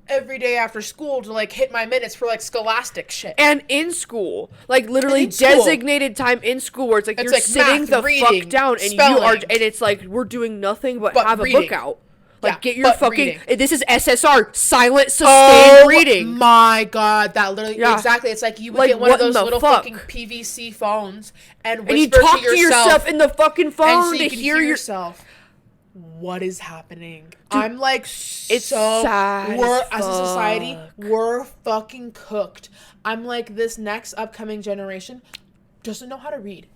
Speaker 2: every day after school to like hit my minutes for like scholastic shit.
Speaker 1: And in school, like literally designated time in school where it's like you're like sitting math, the reading, fuck down and spelling. You are, and it's like we're doing nothing but have reading. A book out. Like get your fucking reading. This is SSR, silent sustained reading.
Speaker 2: My god, that literally exactly. It's like you would like, get one of those little fucking PVC phones and whisper
Speaker 1: you talk to yourself in the fucking phone
Speaker 2: so
Speaker 1: to hear
Speaker 2: yourself. What is happening? Dude, I'm like,
Speaker 1: it's so sad
Speaker 2: as a society, we're fucking cooked. I'm like, this next upcoming generation doesn't know how to read.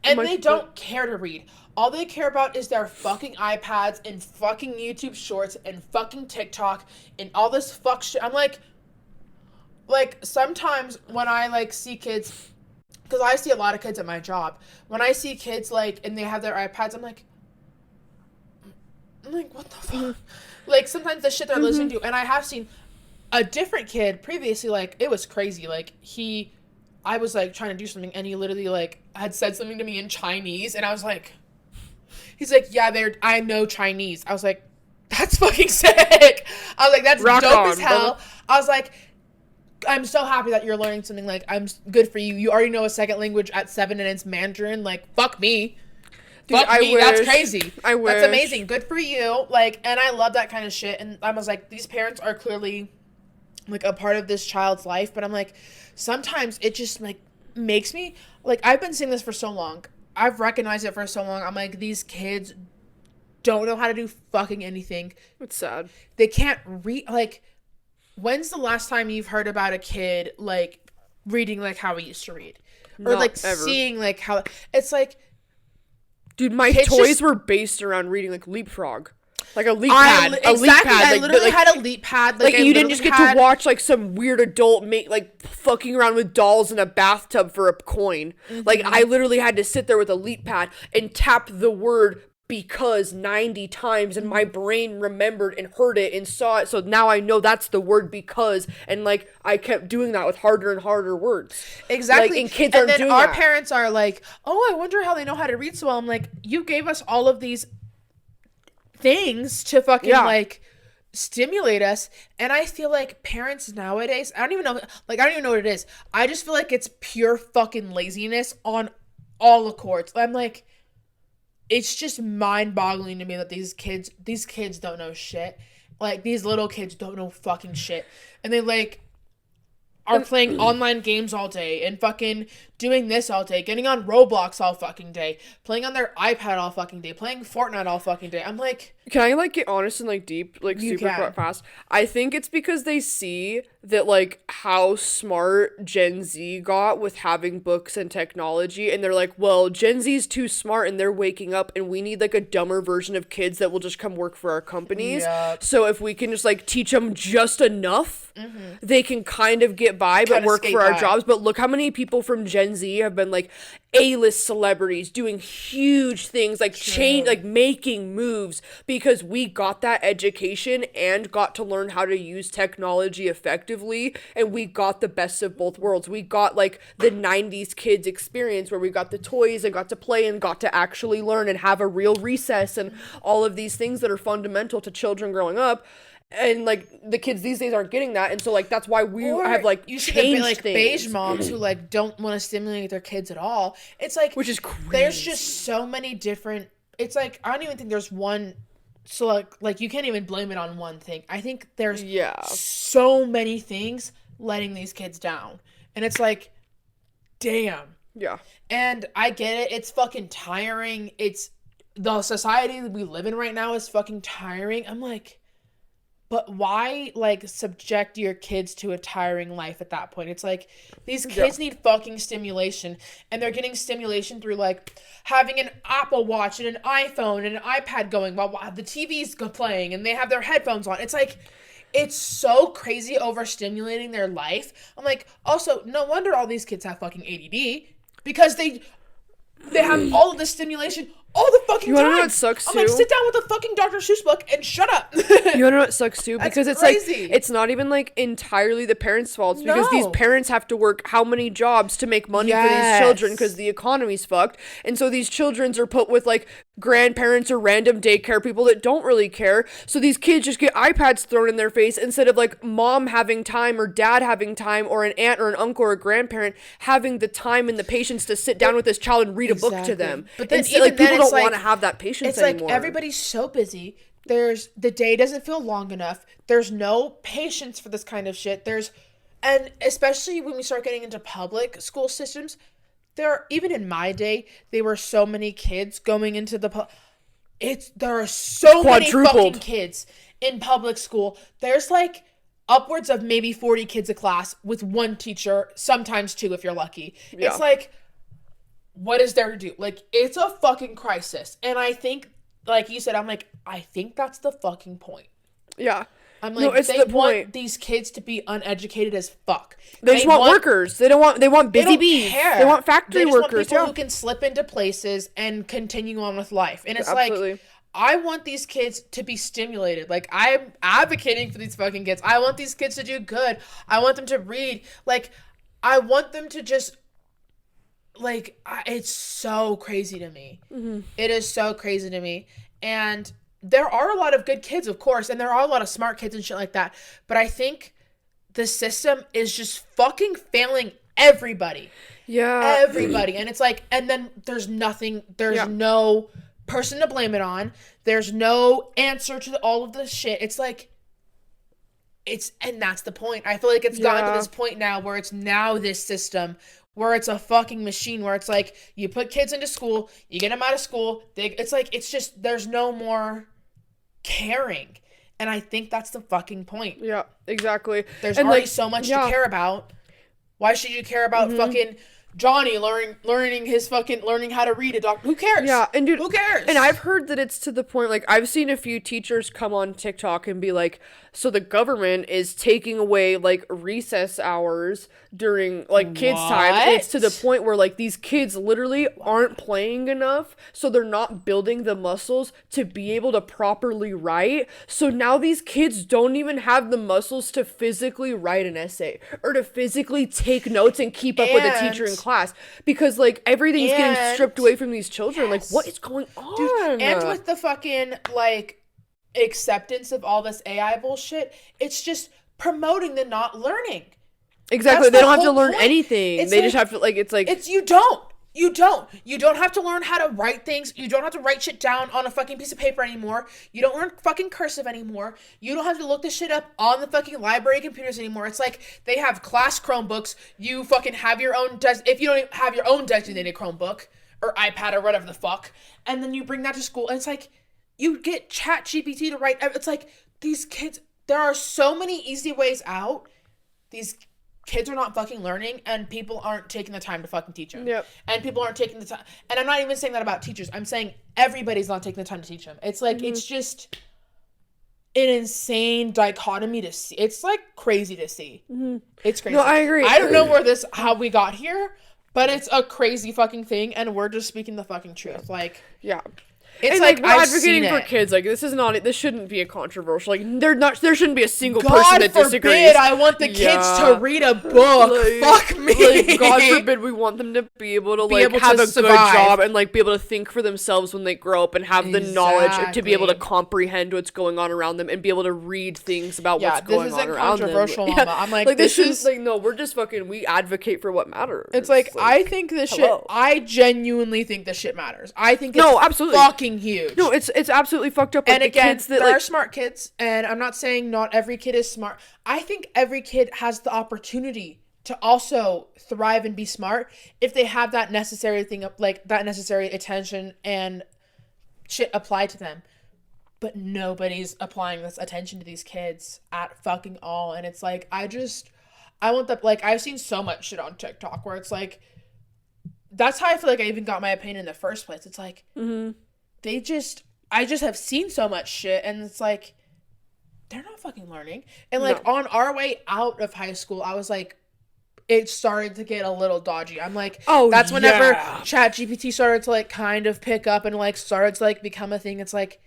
Speaker 2: And they don't care to read. All they care about is their fucking iPads and fucking YouTube shorts and fucking TikTok and all this fuck shit. I'm like sometimes when I like see kids, because I see a lot of kids at my job, when I see kids like, and they have their iPads, I'm like, what the fuck? Like, sometimes the shit they're listening to. And I have seen a different kid previously, like, it was crazy. Like, I was, like, trying to do something, and he literally, like, had said something to me in Chinese, and I was like, he's like, yeah, I know Chinese. I was like, that's fucking sick. I was like, that's rock dope on, as hell. Brother. I was like, I'm so happy that you're learning something. Like, I'm good for you. You already know a second language at 7, and it's Mandarin. Like, fuck me. Dude, fuck me, that's crazy.
Speaker 1: I wish.
Speaker 2: That's amazing. Good for you. Like, and I love that kind of shit. And I was like, these parents are clearly, like, a part of this child's life. But I'm like, sometimes it just, like, makes me, like, I've been saying this for so long. I've recognized it for so long. I'm like, these kids don't know how to do fucking anything.
Speaker 1: It's sad.
Speaker 2: They can't read, like, when's the last time you've heard about a kid, like, reading, like, how he used to read? Or,
Speaker 1: Not
Speaker 2: like,
Speaker 1: ever.
Speaker 2: seeing, like, how, it's like,
Speaker 1: dude, my toys were based around reading, like, Leapfrog. Like a leap pad. Exactly.
Speaker 2: I literally had a leap pad.
Speaker 1: Like you didn't just get to watch, like, some weird adult fucking around with dolls in a bathtub for a coin. Mm-hmm. Like, I literally had to sit there with a leap pad and tap the word because 90 times, and my brain remembered and heard it and saw it. So now I know that's the word because, and, like, I kept doing that with harder and harder words.
Speaker 2: Exactly.
Speaker 1: Like, and kids aren't doing that.
Speaker 2: And then our parents are like, oh, I wonder how they know how to read so well. I'm like, you gave us all of these things to fucking like stimulate us, and I feel like parents nowadays, I don't even know what it is. I just feel like it's pure fucking laziness on all accords. I'm like, it's just mind-boggling to me that these kids don't know shit. Like, these little kids don't know fucking shit, and they like are playing online games all day and fucking doing this all day, getting on Roblox all fucking day, playing on their iPad all fucking day, playing Fortnite all fucking day. I'm like,
Speaker 1: can I, like, get honest and, like, deep, like, super fast? I think it's because they see that, like, how smart Gen Z got with having books and technology, and they're like, well, Gen Z's too smart and they're waking up, and we need, like, a dumber version of kids that will just come work for our companies. Yep. So if we can just, like, teach them just enough, they can kind of get by but work for our jobs. But look how many people from Gen Z have been, like, A-list celebrities doing huge things, like making moves, because we got that education and got to learn how to use technology effectively, and we got the best of both worlds. We got, like, the 90s kids experience where we got the toys and got to play and got to actually learn and have a real recess and all of these things that are fundamental to children growing up. and like the kids these days aren't getting that, and so like that's why we have like
Speaker 2: you see
Speaker 1: changed
Speaker 2: like
Speaker 1: things.
Speaker 2: beige moms who like don't want to stimulate their kids at all. It's like,
Speaker 1: which is crazy.
Speaker 2: There's just so many different. It's like I don't even think there's one. So like you can't even blame it on one thing. I think there's so many things letting these kids down, and it's like, damn.
Speaker 1: Yeah.
Speaker 2: And I get it. It's fucking tiring. It's the society that we live in right now is fucking tiring. I'm like, but why like subject your kids to a tiring life at that point? It's like these kids need fucking stimulation, and they're getting stimulation through like having an Apple Watch and an iPhone and an iPad going while the TV's playing and they have their headphones on. It's like, it's so crazy overstimulating their life. I'm like, also, no wonder all these kids have fucking ADD because they have all of this stimulation all the fucking time.
Speaker 1: You wanna know what sucks too?
Speaker 2: I'm like, sit down with a fucking Dr. Seuss book and shut up.
Speaker 1: You wanna know what sucks too? Because it's
Speaker 2: crazy.
Speaker 1: Like, it's not even like entirely the parents' fault, because these parents have to work how many jobs to make money for these children because the economy's fucked. And so these children are put with like grandparents or random daycare people that don't really care. So these kids just get iPads thrown in their face instead of like mom having time or dad having time or an aunt or an uncle or a grandparent having the time and the patience to sit down with this child and read a book to them.
Speaker 2: But then
Speaker 1: even like people don't want to have that patience anymore.
Speaker 2: It's like everybody's so busy. The day doesn't feel long enough. There's no patience for this kind of shit. And especially when we start getting into public school systems, even in my day, there were so many kids going into there are so many fucking kids in public school. There's like upwards of maybe 40 kids a class with one teacher, sometimes two if you're lucky. Yeah. It's like, what is there to do? Like, it's a fucking crisis. And I think, like you said, I'm like, I think that's the fucking point.
Speaker 1: Yeah.
Speaker 2: I'm like, no, it's they want these kids to be uneducated as fuck.
Speaker 1: They just want workers. They want busy bees. They want factory workers.
Speaker 2: Want people who can slip into places and continue on with life. And it's like, I want these kids to be stimulated. Like, I'm advocating for these fucking kids. I want these kids to do good. I want them to read. Like, I want them to just, like, it's so crazy to me. Mm-hmm. It is so crazy to me. And there are a lot of good kids, of course, and there are a lot of smart kids and shit like that. But I think the system is just fucking failing everybody.
Speaker 1: Yeah.
Speaker 2: Everybody. And it's like, and then there's no person to blame it on. There's no answer to all of this shit. It's like, and that's the point. I feel like it's gotten to this point now where it's now this system where it's a fucking machine, where it's like, you put kids into school, you get them out of school, it's like, it's just, there's no more caring. And I think that's the fucking point.
Speaker 1: Yeah, exactly.
Speaker 2: There's already so much to care about. Why should you care about fucking Johnny learning how to read a doc? Who cares?
Speaker 1: Yeah, and dude,
Speaker 2: who cares?
Speaker 1: And I've heard that it's to the point, like, I've seen a few teachers come on TikTok and be like, so the government is taking away like recess hours during like kids' time. And it's to the point where like these kids literally aren't playing enough, so they're not building the muscles to be able to properly write. So now these kids don't even have the muscles to physically write an essay or to physically take notes and keep up with the teacher in class, because like everything's getting stripped away from these children. Like, what is going on?
Speaker 2: Dude, and with the fucking like acceptance of all this AI bullshit, it's just promoting the not learning.
Speaker 1: Exactly. They don't have to learn anything. They just have to, like, it's like,
Speaker 2: you don't have to learn how to write things. You don't have to write shit down on a fucking piece of paper anymore. You don't learn fucking cursive anymore. You don't have to look this shit up on the fucking library computers anymore. It's like they have class Chromebooks. You fucking have your own if you don't have your own designated Chromebook or iPad or whatever the fuck, and then you bring that to school, and it's like you get ChatGPT to write. It's like, these kids, there are so many easy ways out. These kids are not fucking learning, and people aren't taking the time to fucking teach them.
Speaker 1: Yep.
Speaker 2: And people aren't taking the time. And I'm not even saying that about teachers. I'm saying everybody's not taking the time to teach them. It's like, it's just an insane dichotomy to see. It's like crazy to see. Mm-hmm. It's crazy.
Speaker 1: No, I agree.
Speaker 2: I don't know how we got here, but it's a crazy fucking thing, and we're just speaking the fucking truth. Like,
Speaker 1: yeah.
Speaker 2: It's
Speaker 1: like we're advocating for kids. Like this shouldn't be a controversial. Like there shouldn't be a single person that disagrees. God forbid
Speaker 2: I want the kids to read a book. Like, fuck me.
Speaker 1: Like, God forbid we want them to be able to have a good job and like be able to think for themselves when they grow up and have the knowledge to be able to comprehend what's going on around them and be able to read things about what's going on around them.
Speaker 2: Controversial, Mama. I'm like
Speaker 1: this is like, no, we're just fucking, we advocate for what matters.
Speaker 2: It's like I think this shit, I genuinely think this shit matters. I think it's
Speaker 1: absolutely
Speaker 2: fucking huge.
Speaker 1: No, it's absolutely fucked up.
Speaker 2: And again, there are smart kids, and I'm not saying not every kid is smart. I think every kid has the opportunity to also thrive and be smart if they have that necessary thing, like that necessary attention and shit applied to them. But nobody's applying this attention to these kids at fucking all. And it's like, I want the, like, I've seen so much shit on TikTok where it's like, that's how I feel like I even got my opinion in the first place. It's like, I just have seen so much shit, and it's like, they're not fucking learning. And like on our way out of high school, I was like, it started to get a little dodgy. I'm like, that's whenever ChatGPT started to like kind of pick up and like started to like become a thing. It's like,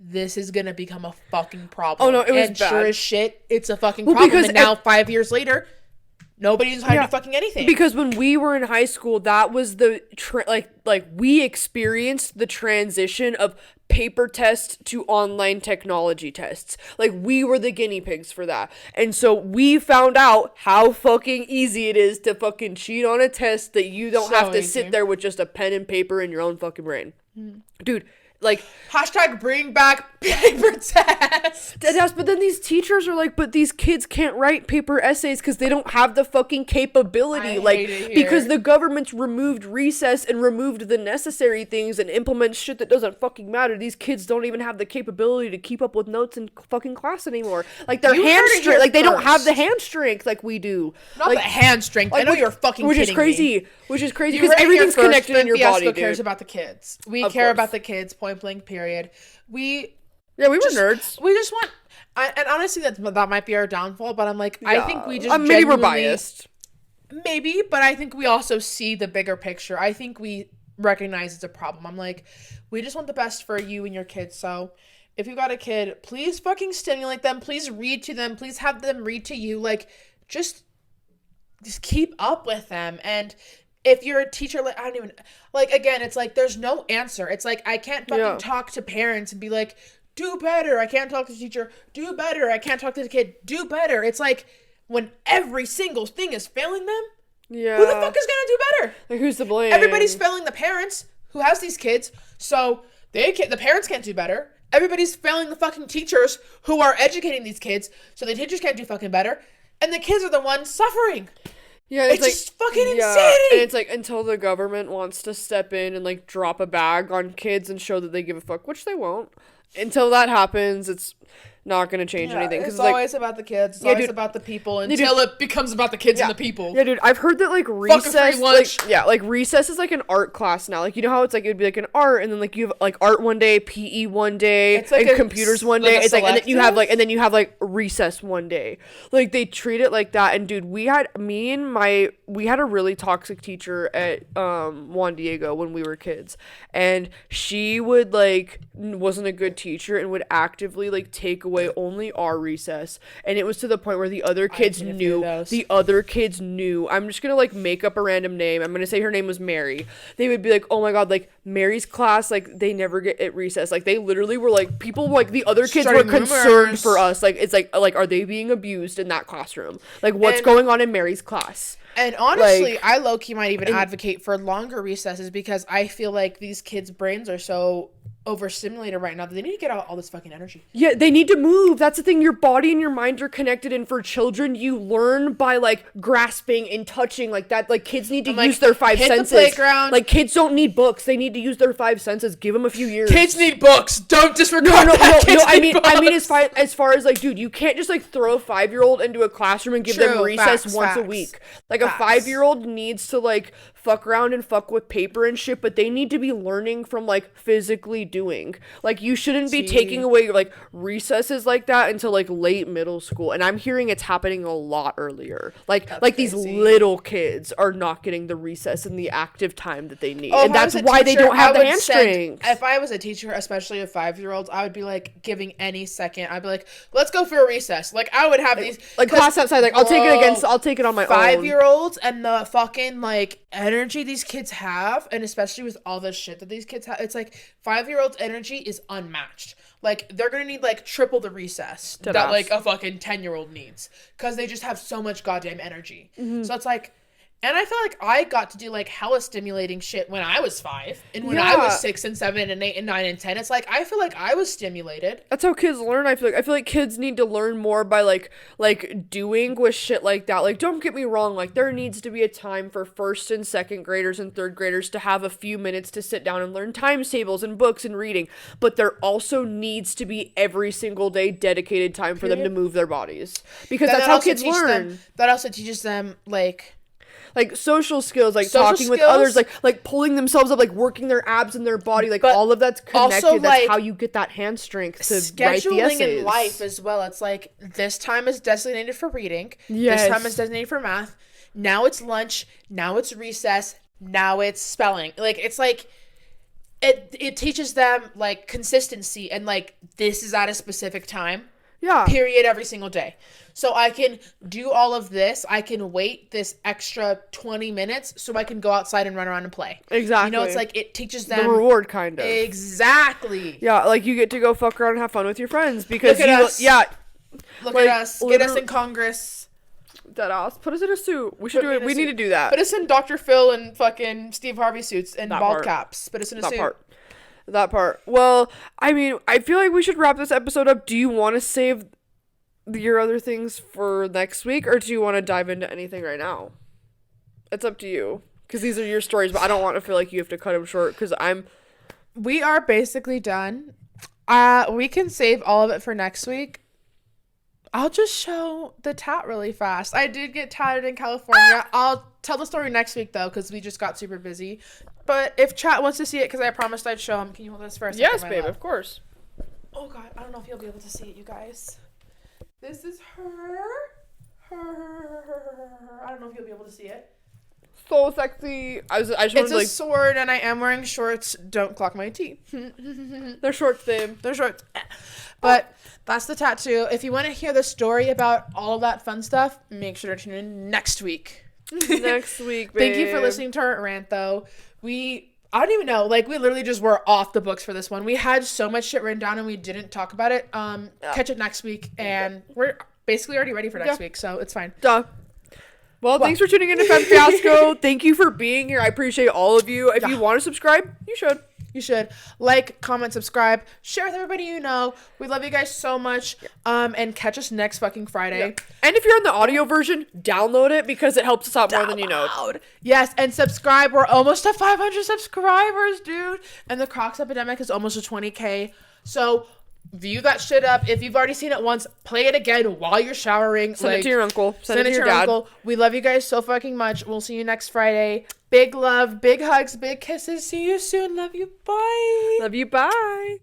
Speaker 2: this is gonna become a fucking problem.
Speaker 1: Oh no, it was bad.
Speaker 2: Sure as shit, it's a fucking problem. And now 5 years later, nobody's trying to do fucking anything.
Speaker 1: Because when we were in high school, that was the like we experienced the transition of paper tests to online technology tests. Like, we were the guinea pigs for that. And so we found out how fucking easy it is to fucking cheat on a test that you don't have to sit there with just a pen and paper in your own fucking brain. Dude, like,
Speaker 2: hashtag bring back paper tests.
Speaker 1: But then these teachers are like, but these kids can't write paper essays because they don't have the fucking capability. Because the government's removed recess and removed the necessary things and implements shit that doesn't fucking matter. These kids don't even have the capability to keep up with notes in fucking class anymore. Like, their hand strength, like, they don't have the hand strength like we do.
Speaker 2: Not the hand strength. I know you're fucking kidding me.
Speaker 1: Which is crazy because everything's connected in your body, dude.
Speaker 2: Cares about the kids. We care about the kids. Point blank, period. We
Speaker 1: were nerds.
Speaker 2: We just want, and honestly, that might be our downfall. But I'm like, I think we just
Speaker 1: maybe we're biased.
Speaker 2: Maybe, but I think we also see the bigger picture. I think we recognize it's a problem. I'm like, we just want the best for you and your kids. So if you got a kid, please fucking stimulate them. Please read to them. Please have them read to you. Like, just keep up with them. And if you're a teacher, like, I don't even, like, again, it's like, there's no answer. It's like, I can't fucking talk to parents and be like, do better. I can't talk to the teacher, do better. I can't talk to the kid, do better. It's like, when every single thing is failing them, who the fuck is gonna do better?
Speaker 1: Like, who's to blame?
Speaker 2: Everybody's failing the parents who has these kids, so the parents can't do better. Everybody's failing the fucking teachers who are educating these kids, so the teachers can't do fucking better. And the kids are the ones suffering.
Speaker 1: Yeah,
Speaker 2: it's like, just fucking insanity.
Speaker 1: And it's like, until the government wants to step in and like drop a bag on kids and show that they give a fuck, which they won't. Until that happens, it's not going to change anything.
Speaker 2: It's always about the kids. It's always about the people until it becomes about the kids and the people.
Speaker 1: Yeah, dude, I've heard that like recess, like recess is like an art class now. Like, you know how it's like, it would be like an art, and then like you have like art one day, PE one day, it's like, and computers one day. It's like, and then you have like recess one day. Like, they treat it like that. And dude, we had a really toxic teacher at Juan Diego when we were kids, and she would like wasn't a good teacher and would actively like take away only our recess, and it was to the point where the other kids knew. I'm just gonna like make up a random name. I'm gonna say her name was Mary. They would be like, oh my god, like Mary's class, like they never get at recess. Like, they literally were like, people like the other kids were concerned for us. Like, it's like are they being abused in that classroom? Like, what's going on in Mary's class?
Speaker 2: And honestly, I low-key might even advocate for longer recesses, because I feel like these kids' brains are so overstimulated right now that they need to get out all this fucking energy.
Speaker 1: Yeah, they need to move. That's the thing. Your body and your mind are connected, and for children, you learn by like grasping and touching like that. Like, kids need to use their five senses.
Speaker 2: The playground.
Speaker 1: Like, kids don't need books. They need to use their five senses. Give them a few years.
Speaker 2: Kids need books. Don't disregard that.
Speaker 1: No. I mean, as far as like, dude, you can't just like throw a 5-year-old into a classroom and give them recess once a week. Like, a 5-year-old needs to like fuck around and fuck with paper and shit, but they need to be learning from, like, physically doing. Like, you shouldn't be taking away, like, recesses like that until, like, late middle school. And I'm hearing it's happening a lot earlier. Like, these little kids are not getting the recess and the active time that they need. And that's why they don't have the hand strength.
Speaker 2: If I was a teacher, especially of 5-year-olds, I would be, like, giving any second. I'd be like, let's go for a recess. Like, I would have these.
Speaker 1: Like, class outside. Like, I'll take it on my own.
Speaker 2: 5-year-olds and the fucking, like, energy these kids have, and especially with all the shit that these kids have, it's like 5-year-olds' energy is unmatched. Like, they're gonna need, like, triple the recess that like a fucking 10-year-old needs, because they just have so much goddamn energy. So it's like, and I feel like I got to do, like, hella stimulating shit when I was 5. And when I was 6 and 7 and 8 and 9 and 10, it's like, I feel like I was stimulated.
Speaker 1: That's how kids learn, I feel like kids need to learn more by, like doing with shit like that. Like, don't get me wrong, like, there needs to be a time for 1st and 2nd graders and 3rd graders to have a few minutes to sit down and learn times tables and books and reading. But there also needs to be every single day dedicated time for them to move their bodies. Because that's how kids learn.
Speaker 2: That also teaches them, like
Speaker 1: social skills, like talking with others, like pulling themselves up, like working their abs and their body, like all of that's connected. Also, that's how you get that hand strength to write the essays.
Speaker 2: Scheduling in life as well. It's like, this time is designated for reading. Yes. This time is designated for math. Now it's lunch. Now it's recess. Now it's spelling. Like, it's like, it teaches them, like, consistency, and, like, this is at a specific time.
Speaker 1: Yeah.
Speaker 2: Period, every single day. So I can do all of this. I can wait this extra 20 minutes so I can go outside and run around and play.
Speaker 1: Exactly.
Speaker 2: You know, it's like, it teaches them.
Speaker 1: The reward, kind of.
Speaker 2: Exactly.
Speaker 1: Yeah, like, you get to go fuck around and have fun with your friends because
Speaker 2: Look at us.
Speaker 1: Yeah.
Speaker 2: Look at us. Get us in Congress.
Speaker 1: Deadass. Put us in a suit. We should do it. We need to do that.
Speaker 2: Put us in Dr. Phil and fucking Steve Harvey suits and bald caps. Put us in a suit.
Speaker 1: That part. Well, I mean, I feel like we should wrap this episode up. Do you want to save your other things for next week, or do you want to dive into anything right now? It's up to you, because these are your stories, but I don't want to feel like you have to cut them short, because
Speaker 2: we are basically done. We can save all of it for next week. I'll just show the tat really fast. I did get tatted in California. I'll tell the story next week, though, because we just got super busy. But if chat wants to see it, because I promised I'd show him. Can you hold this for a second?
Speaker 1: Yes, babe, of course.
Speaker 2: Oh, God. I don't know if you'll be able to see it, you guys. This is her. I don't know if you'll be able to see it.
Speaker 1: So sexy. I just
Speaker 2: it's a sword, and I am wearing shorts. Don't clock my tea.
Speaker 1: They're shorts, babe.
Speaker 2: They're shorts. But that's the tattoo. If you want to hear the story about all of that fun stuff, make sure to tune in next week.
Speaker 1: Next week, babe.
Speaker 2: Thank you for listening to our rant, though. I don't even know. Like, we literally just were off the books for this one. We had so much shit written down and we didn't talk about it. Catch it next week, and we're basically already ready for next week, so it's fine.
Speaker 1: Duh. Well, thanks for tuning in to Femme Fiasco. Thank you for being here. I appreciate all of you. If you want to subscribe, you should.
Speaker 2: You should. Like, comment, subscribe, share with everybody you know. We love you guys so much. And catch us next fucking Friday. Yeah.
Speaker 1: And if you're in the audio version, download it, because it helps us out more than you know.
Speaker 2: Yes, and subscribe. We're almost at 500 subscribers, dude. And the Crocs epidemic is almost to 20K. So view that shit up. If you've already seen it once, play it again while you're showering.
Speaker 1: Send it to your uncle. Send it to your dad. Uncle.
Speaker 2: We love you guys so fucking much. We'll see you next Friday. Big love, big hugs, big kisses. See you soon. Love you. Bye.
Speaker 1: Love you. Bye.